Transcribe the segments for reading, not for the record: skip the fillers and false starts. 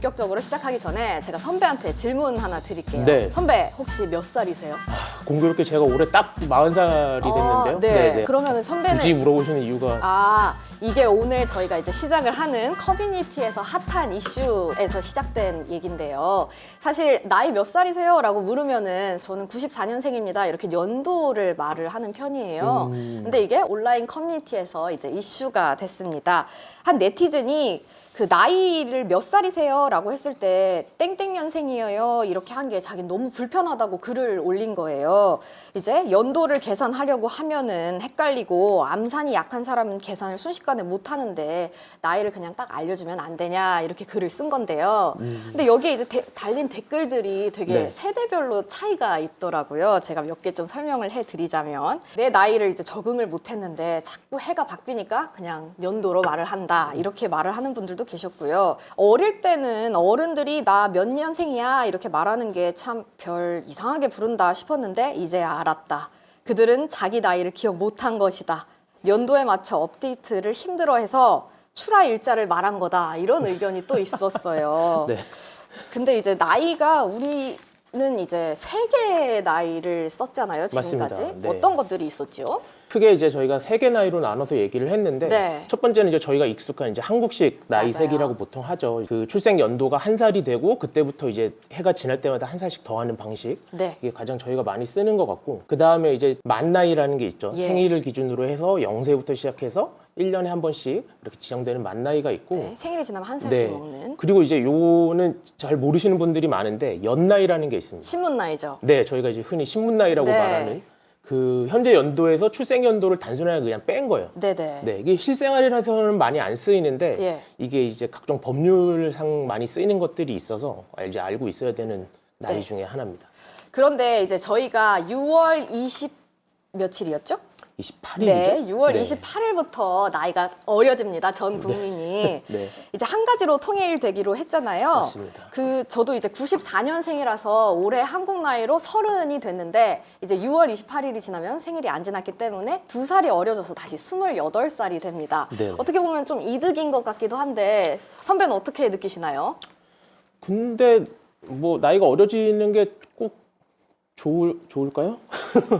본격적으로 시작하기 전에 제가 선배한테 질문 하나 드릴게요. 네. 선배 혹시 몇 살이세요? 공교롭게 제가 올해 딱 40살이 됐는데요. 네. 그러면 선배는 굳이 물어보시는 이유가 이게 오늘 저희가 이제 시작을 하는 커뮤니티에서 핫한 이슈에서 시작된 얘긴데요. 사실 나이 몇 살이세요? 라고 물으면은 저는 94년생입니다. 이렇게 연도를 말을 하는 편이에요. 근데 이게 온라인 커뮤니티에서 이제 이슈가 됐습니다. 한 네티즌이 그 나이를 몇 살이세요? 라고 했을 때 땡땡년생이에요 이렇게 한 게 자기 너무 불편하다고 글을 올린 거예요. 이제 연도를 계산하려고 하면은 헷갈리고 암산이 약한 사람은 계산을 순식간에 못 하는데 나이를 그냥 딱 알려주면 안 되냐 이렇게 글을 쓴 건데요. 근데 여기에 이제 달린 댓글들이 되게 네. 세대별로 차이가 있더라고요. 제가 몇 개 좀 설명을 해드리자면 내 나이를 이제 적응을 못 했는데 자꾸 해가 바뀌니까 그냥 연도로 말을 한다 이렇게 말을 하는 분들도 계셨고요. 어릴 때는 어른들이 나 몇 년생이야 이렇게 말하는 게 참 별 이상하게 부른다 싶었는데 이제야 알았다. 그들은 자기 나이를 기억 못한 것이다. 연도에 맞춰 업데이트를 힘들어해서 출하 일자를 말한 거다. 이런 의견이 또 있었어요. 네. 근데 이제 나이가 우리는 이제 세 개의 나이를 썼잖아요. 지금까지. 맞습니다. 네. 어떤 것들이 있었죠? 크게 이제 저희가 세 개 나이로 나눠서 얘기를 했는데 네. 첫 번째는 이제 저희가 익숙한 이제 한국식 나이 맞아요. 세기라고 보통 하죠. 그 출생 연도가 한 살이 되고 그때부터 이제 해가 지날 때마다 한 살씩 더하는 방식. 네. 이게 가장 저희가 많이 쓰는 것 같고 그 다음에 이제 만 나이라는 게 있죠. 예. 생일을 기준으로 해서 0세부터 시작해서 1년에 한 번씩 이렇게 지정되는 만 나이가 있고 네. 생일이 지나면 한 살씩 네. 먹는 그리고 이제 요는 잘 모르시는 분들이 많은데 연나이라는 게 있습니다. 신문 나이죠. 네, 저희가 이제 흔히 신문 나이라고 네. 말하는 그 현재 연도에서 출생 연도를 단순하게 그냥 뺀 거예요. 네네. 네, 이게 실생활에서는 많이 안 쓰이는데 예. 이게 이제 각종 법률상 많이 쓰이는 것들이 있어서 이제 알고 있어야 되는 나이 네. 중에 하나입니다. 그런데 이제 저희가 6월 20 며칠이었죠? 28일이죠? 네, 6월 28일부터 나이가 어려집니다. 전 국민이. 네. 이제 한 가지로 통일되기로 했잖아요. 맞습니다. 저도 이제 94년생이라서 올해 한국 나이로 30이 됐는데 이제 6월 28일이 지나면 생일이 안 지났기 때문에 2살이 어려져서 다시 28살이 됩니다. 네네. 어떻게 보면 좀 이득인 것 같기도 한데 선배는 어떻게 느끼시나요? 근데 뭐 나이가 어려지는 게 꼭 좋을까요?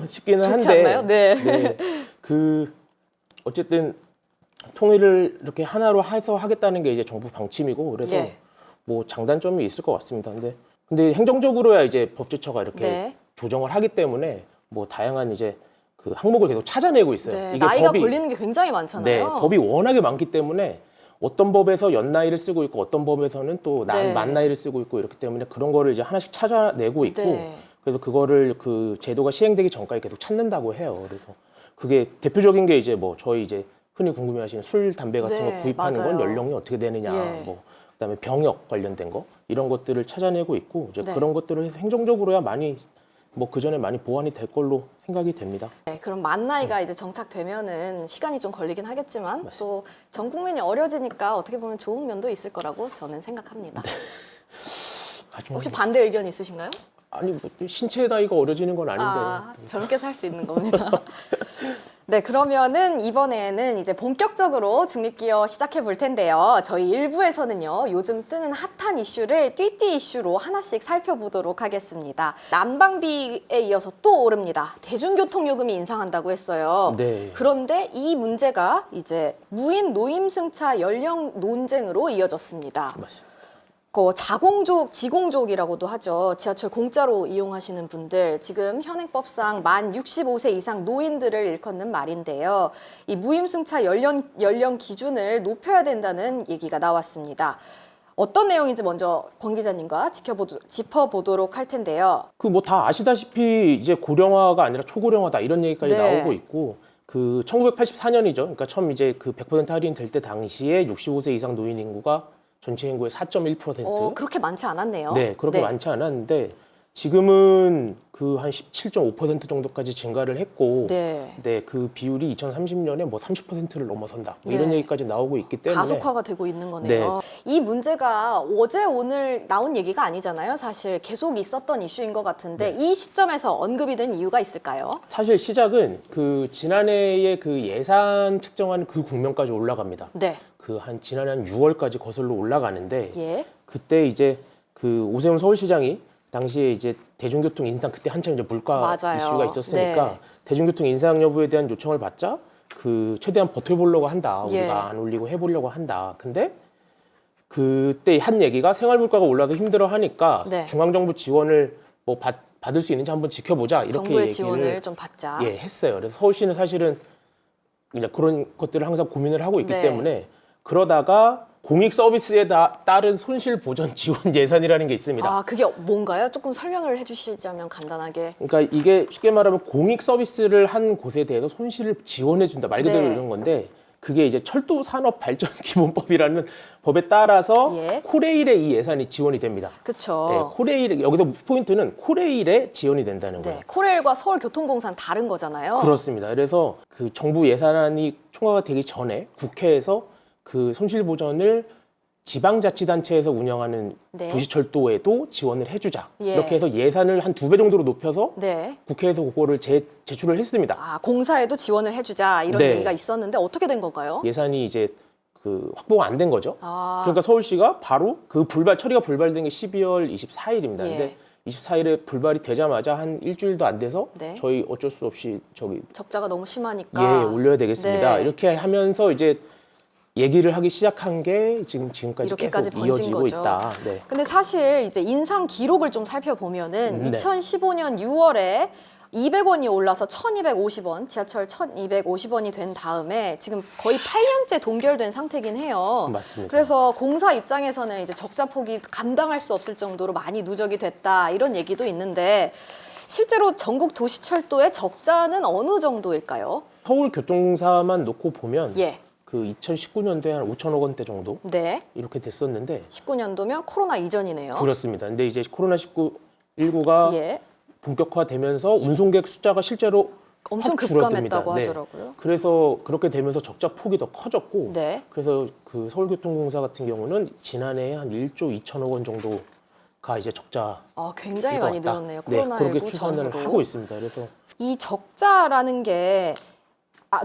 싶기는 좋지 한데. 않나요? 네. 네. 그 어쨌든 통일을 이렇게 하나로 해서 하겠다는 게 이제 정부 방침이고 그래서 예. 뭐 장단점이 있을 것 같습니다. 근데 행정적으로야 이제 법제처가 이렇게 네. 조정을 하기 때문에 뭐 다양한 이제 그 항목을 계속 찾아내고 있어요. 네, 이게 나이가 법이 걸리는 게 굉장히 많잖아요. 네, 법이 워낙에 많기 때문에 어떤 법에서 연 나이를 쓰고 있고 어떤 법에서는 또 네. 만 나이를 쓰고 있고 이렇기 때문에 그런 거를 이제 하나씩 찾아내고 있고 네. 그래서 그거를 그 제도가 시행되기 전까지 계속 찾는다고 해요. 그래서 그게 대표적인 게 이제 뭐 저희 이제 흔히 궁금해하시는 술, 담배 같은 네, 거 구입하는 맞아요. 건 연령이 어떻게 되느냐, 예. 뭐 그다음에 병역 관련된 거 이런 것들을 찾아내고 있고 이제 네. 그런 것들을 해서 행정적으로야 많이 뭐 그 전에 많이 보완이 될 걸로 생각이 됩니다. 네, 그럼 만 나이가 이제 정착되면은 시간이 좀 걸리긴 하겠지만 맞습니다. 또 전 국민이 어려지니까 어떻게 보면 좋은 면도 있을 거라고 저는 생각합니다. 하지만 혹시 반대 의견 있으신가요? 아니 뭐 신체 나이가 어려지는 건 아닌데 젊게 살 수 있는 겁니다. 네, 그러면은 이번에는 이제 본격적으로 중립기어 시작해 볼 텐데요. 저희 1부에서는요, 요즘 뜨는 핫한 이슈를 띠띠 이슈로 하나씩 살펴보도록 하겠습니다. 난방비에 이어서 또 오릅니다. 대중교통 요금이 인상한다고 했어요. 네. 그런데 이 문제가 이제 무인 노임승차 연령 논쟁으로 이어졌습니다. 맞습니다. 자공족, 지공족이라고도 하죠. 지하철 공짜로 이용하시는 분들, 지금 현행법상 만 65세 이상 노인들을 일컫는 말인데요. 이 무임승차 연령 기준을 높여야 된다는 얘기가 나왔습니다. 어떤 내용인지 먼저 권 기자님과 짚어보도록 할 텐데요. 그 뭐 다 아시다시피 이제 고령화가 아니라 초고령화다 이런 얘기까지 네. 나오고 있고 그 1984년이죠. 그러니까 처음 이제 그 100% 할인 될 때 당시에 65세 이상 노인 인구가 전체 인구의 4.1%. 그렇게 많지 않았네요. 네, 그렇게 많지 않았는데 지금은 그 한 17.5% 정도까지 증가를 했고, 네. 네, 그 비율이 2030년에 뭐 30%를 넘어선다. 뭐 이런 네. 얘기까지 나오고 있기 때문에 가속화가 되고 있는 거네요. 이 문제가 어제 오늘 나온 얘기가 아니잖아요. 사실 계속 있었던 이슈인 것 같은데 이 시점에서 언급이 된 이유가 있을까요? 사실 시작은 그 지난해에 그 예산 책정하는 그 국면까지 올라갑니다. 네. 그 한 지난해 한 6월까지 거슬러 올라가는데 예. 그때 이제 그 오세훈 서울시장이 당시에 이제 대중교통 인상 그때 한참 이제 물가 맞아요. 이슈가 있었으니까 네. 대중교통 인상 여부에 대한 요청을 받자 그 최대한 버텨보려고 한다. 예. 우리가 안 올리고 해보려고 한다. 근데 그때 한 얘기가 생활 물가가 올라서 힘들어하니까 네. 중앙정부 지원을 뭐 받을 수 있는지 한번 지켜보자 이렇게 정부의 얘기를 지원을 좀 받자. 예, 했어요. 그래서 서울시는 사실은 그냥 그런 것들을 항상 고민을 하고 있기 네. 때문에 그러다가 공익 서비스에 따른 손실 보전 지원 예산이라는 게 있습니다. 아, 그게 뭔가요? 조금 설명을 해주시자면 간단하게. 그러니까 이게 쉽게 말하면 공익 서비스를 한 곳에 대해서 손실을 지원해 준다. 말 그대로 네. 이런 건데 그게 이제 철도 산업 발전 기본법이라는 법에 따라서 예. 코레일에 이 예산이 지원이 됩니다. 네, 그쵸. 코레일 여기서 포인트는 코레일에 지원이 된다는 거예요. 네. 코레일과 서울교통공사는 다른 거잖아요. 그렇습니다. 그래서 그 정부 예산안이 통과가 되기 전에 국회에서 그 손실 보전을 지방자치단체에서 운영하는 네. 도시철도에도 지원을 해주자. 예. 이렇게 해서 예산을 한 2배 정도로 높여서 네. 국회에서 그거를 제출을 했습니다. 아, 공사에도 지원을 해주자 이런 네. 얘기가 있었는데 어떻게 된 건가요? 예산이 이제 그 확보가 안 된 거죠. 아, 그러니까 서울시가 바로 그 처리가 불발된 게 12월 24일입니다. 예. 근데 24일에 불발이 되자마자 한 일주일도 안 돼서 네. 저희 어쩔 수 없이 적자가 너무 심하니까. 예, 올려야 되겠습니다. 네. 이렇게 하면서 이제 얘기를 하기 시작한 게 지금까지 이렇게까지 계속 번진 이어지고 거죠. 있다. 네. 근데 사실 이제 인상 기록을 좀 살펴보면은 네. 2015년 6월에 200원이 올라서 1,250원, 지하철 1,250원이 된 다음에 지금 거의 8년째 동결된 상태긴 해요. 맞습니다. 그래서 공사 입장에서는 이제 적자 폭이 감당할 수 없을 정도로 많이 누적이 됐다 이런 얘기도 있는데 실제로 전국 도시철도의 적자는 어느 정도일까요? 서울교통공사만 놓고 보면 예, 그 2019년도에 한 5천억 원대 정도 네, 이렇게 됐었는데 19년도면 코로나 이전이네요. 그렇습니다. 근데 이제 코로나19가 예, 본격화되면서 운송객 숫자가 실제로 엄청 확 줄어듭니다. 급감했다고 네. 하더라고요. 그래서 그렇게 되면서 적자 폭이 더 커졌고 네, 그래서 그 서울교통공사 같은 경우는 지난해에 한 1조 2천억 원 정도가 이제 적자 아, 굉장히 많이 늘었네요. 네, 그렇게 코로나19 추산을 전후로. 하고 있습니다. 그래서 이 적자라는 게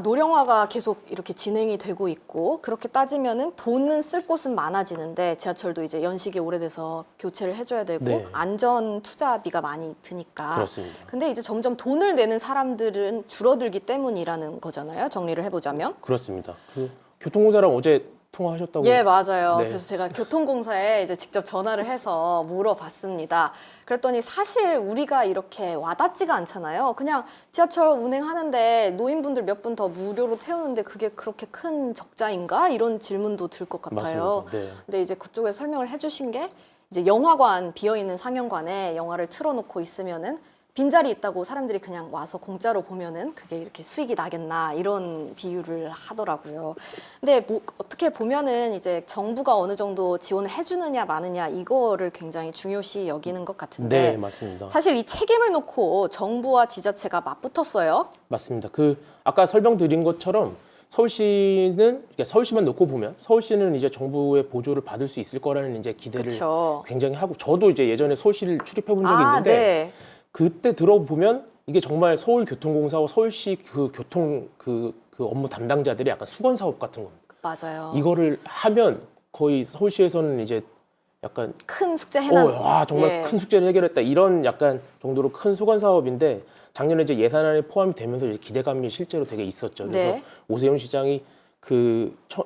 노령화가 계속 이렇게 진행이 되고 있고 그렇게 따지면은 돈은 쓸 곳은 많아지는데 지하철도 이제 연식이 오래돼서 교체를 해줘야 되고 네. 안전 투자비가 많이 드니까 그렇습니다. 근데 이제 점점 돈을 내는 사람들은 줄어들기 때문이라는 거잖아요. 정리를 해보자면. 그렇습니다. 그 교통공사랑 어제 통화하셨다고? 예, 맞아요. 네. 그래서 제가 교통공사에 이제 직접 전화를 해서 물어봤습니다. 그랬더니 사실 우리가 이렇게 와닿지가 않잖아요. 그냥 지하철 운행하는데 노인분들 몇 분 더 무료로 태우는데 그게 그렇게 큰 적자인가? 이런 질문도 들 것 같아요. 맞습니다. 네. 근데 이제 그쪽에 설명을 해주신 게 이제 영화관, 비어있는 상영관에 영화를 틀어놓고 있으면은 빈자리 있다고 사람들이 그냥 와서 공짜로 보면은 그게 이렇게 수익이 나겠나 이런 비유를 하더라고요. 근데 뭐 어떻게 보면은 이제 정부가 어느 정도 지원을 해주느냐 마느냐 이거를 굉장히 중요시 여기는 것 같은데 네, 맞습니다. 사실 이 책임을 놓고 정부와 지자체가 맞붙었어요. 맞습니다. 그 아까 설명드린 것처럼 서울시는 그러니까 서울시만 놓고 보면 서울시는 이제 정부의 보조를 받을 수 있을 거라는 이제 기대를 그렇죠. 굉장히 하고 저도 이제 예전에 서울시를 출입해 본 적이 아, 있는데 네. 그때 들어보면 이게 정말 서울교통공사와 서울시 그 교통 그 업무 담당자들이 약간 수건 사업 같은 겁니다. 맞아요. 이거를 하면 거의 서울시에서는 이제 약간 큰 숙제 해놔. 와 정말 예. 큰 숙제를 해결했다 이런 약간 정도로 큰 수건 사업인데 작년에 이제 예산안에 포함이 되면서 이제 기대감이 실제로 되게 있었죠. 그래서 네. 오세훈 시장이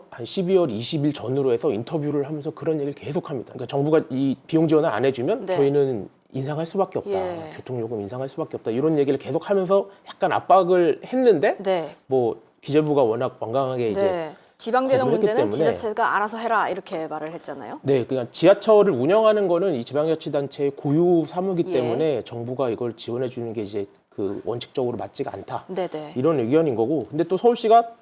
한 12월 20일 전후로 해서 인터뷰를 하면서 그런 얘기를 계속합니다. 그러니까 정부가 이 비용 지원을 안 해주면 네. 저희는 인상할 수밖에 없다. 예. 교통요금 인상할 수밖에 없다. 이런 얘기를 계속하면서 약간 압박을 했는데 네. 뭐 기재부가 워낙 완강하게 이제 네. 지방재정 거부를 했기 문제는 때문에 지자체가 알아서 해라 이렇게 말을 했잖아요. 네, 그러니까 지하철을 운영하는 거는 이 지방자치단체의 고유 사무기 예. 때문에 정부가 이걸 지원해 주는 게 이제 그 원칙적으로 맞지가 않다. 네네. 이런 의견인 거고. 근데 또 서울시가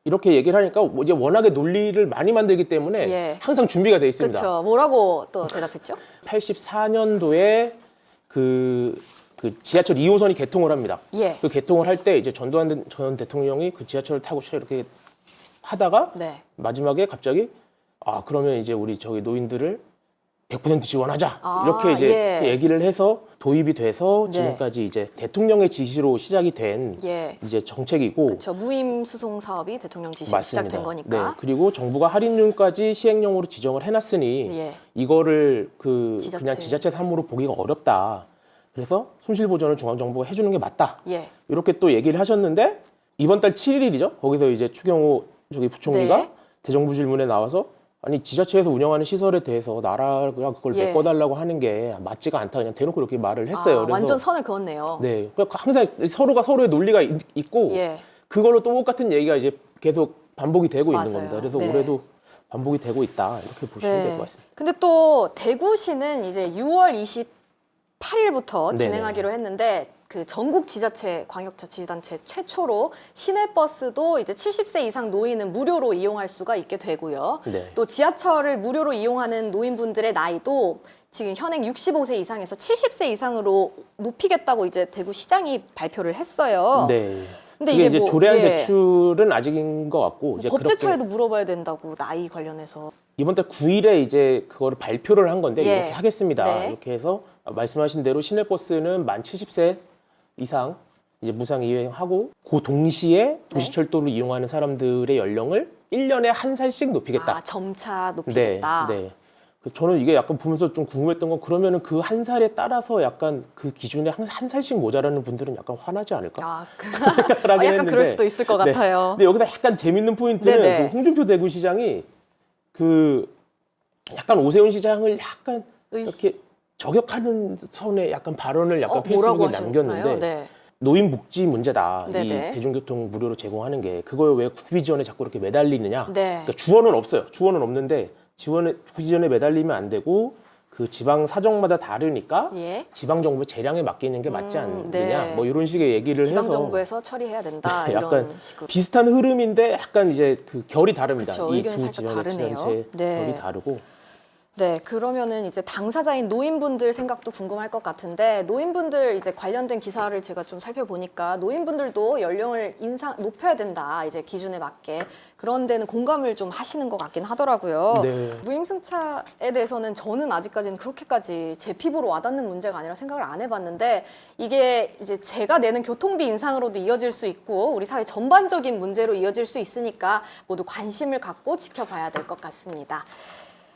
이렇게 얘기를 하니까 이제 워낙에 논리를 많이 만들기 때문에 예. 항상 준비가 돼 있습니다. 그렇죠. 뭐라고 또 대답했죠? 84년도에 그 지하철 2호선이 개통을 합니다. 예. 그 개통을 할 때 이제 전두환 전 대통령이 그 지하철을 타고 이렇게 하다가 네. 마지막에 갑자기 그러면 이제 우리 저기 노인들을 100% 지원하자 아, 이렇게 이제 예. 얘기를 해서 도입이 돼서 네. 지금까지 이제 대통령의 지시로 시작이 된 예. 이제 정책이고 그렇죠. 무임 수송 사업이 대통령 지시로 맞습니다. 시작된 거니까. 네. 그리고 정부가 할인율까지 시행령으로 지정을 해놨으니 예. 이거를 지자체. 그냥 지자체 사무로 보기가 어렵다. 그래서 손실 보전을 중앙정부가 해주는 게 맞다. 예. 이렇게 또 얘기를 하셨는데 이번 달 7일이죠. 거기서 이제 추경호 부총리가 네. 대정부 질문에 나와서 아니 지자체에서 운영하는 시설에 대해서 나라가 그걸 예. 메꿔달라고 하는 게 맞지가 않다. 그냥 대놓고 이렇게 말을 했어요. 그래서 완전 선을 그었네요. 네, 그러니까 항상 서로가 서로의 논리가 있고 예. 그걸로 또 똑같은 얘기가 이제 계속 반복이 되고 있는 맞아요. 겁니다. 그래서 네. 올해도 반복이 되고 있다 이렇게 보시면 될 것 같습니다. 근데 또 대구시는 이제 6월 28일부터 네네. 진행하기로 했는데 그 전국 지자체 광역자치단체 최초로 시내버스도 이제 70세 이상 노인은 무료로 이용할 수가 있게 되고요. 네. 또 지하철을 무료로 이용하는 노인분들의 나이도 지금 현행 65세 이상에서 70세 이상으로 높이겠다고 이제 대구시장이 발표를 했어요. 네. 근데 이게 이게 이제 뭐, 조례안 예. 제출은 아직인 것 같고 이제 법제처에도 물어봐야 된다고 나이 관련해서. 이번 달 9일에 이제 그거를 발표를 한 건데 예. 이렇게 하겠습니다. 네. 이렇게 해서 말씀하신 대로 시내버스는 만 70세 이상 이제 무상 이용하고 그 동시에 도시철도를 이용하는 사람들의 연령을 1년에 한 살씩 높이겠다. 점차 네, 높이겠다. 네. 저는 이게 약간 보면서 좀 궁금했던 건 그러면은 그 한 살에 따라서 약간 그 기준에 한 살씩 모자라는 분들은 약간 화나지 않을까 생각을 하긴 약간 그럴 했는데. 수도 있을 것 네. 같아요. 근데 여기서 약간 재밌는 포인트는 네네. 그 홍준표 대구시장이 그 약간 오세훈 시장을 약간 이렇게 저격하는 선에 약간 발언을 약간 뭐라고 페이스북에 하셨나요? 남겼는데 네. 노인 복지 문제다. 이 네네. 대중교통 무료로 제공하는 게 그걸 왜 국비 지원에 자꾸 이렇게 매달리느냐. 네. 그러니까 주어는 없어요. 주어는 없는데 국비 지원에 매달리면 안 되고 그 지방 사정마다 다르니까 예. 지방 정부 재량에 맡기는 게 맞지 않느냐. 네. 뭐 이런 식의 얘기를 지방 해서 정부에서 처리해야 된다 네, 이런 약간 식으로. 비슷한 흐름인데 약간 이제 그 결이 다릅니다. 그쵸, 이 의견이 두 살짝 지방의 다르네요. 지자체 네. 결이 다르고. 네, 그러면은 이제 당사자인 노인분들 생각도 궁금할 것 같은데 노인분들 이제 관련된 기사를 제가 좀 살펴보니까 노인분들도 연령을 높여야 된다 이제 기준에 맞게 그런 데는 공감을 좀 하시는 것 같긴 하더라고요. 네. 무임승차에 대해서는 저는 아직까지는 그렇게까지 제 피부로 와닿는 문제가 아니라 생각을 안 해봤는데 이게 이제 제가 내는 교통비 인상으로도 이어질 수 있고 우리 사회 전반적인 문제로 이어질 수 있으니까 모두 관심을 갖고 지켜봐야 될 것 같습니다.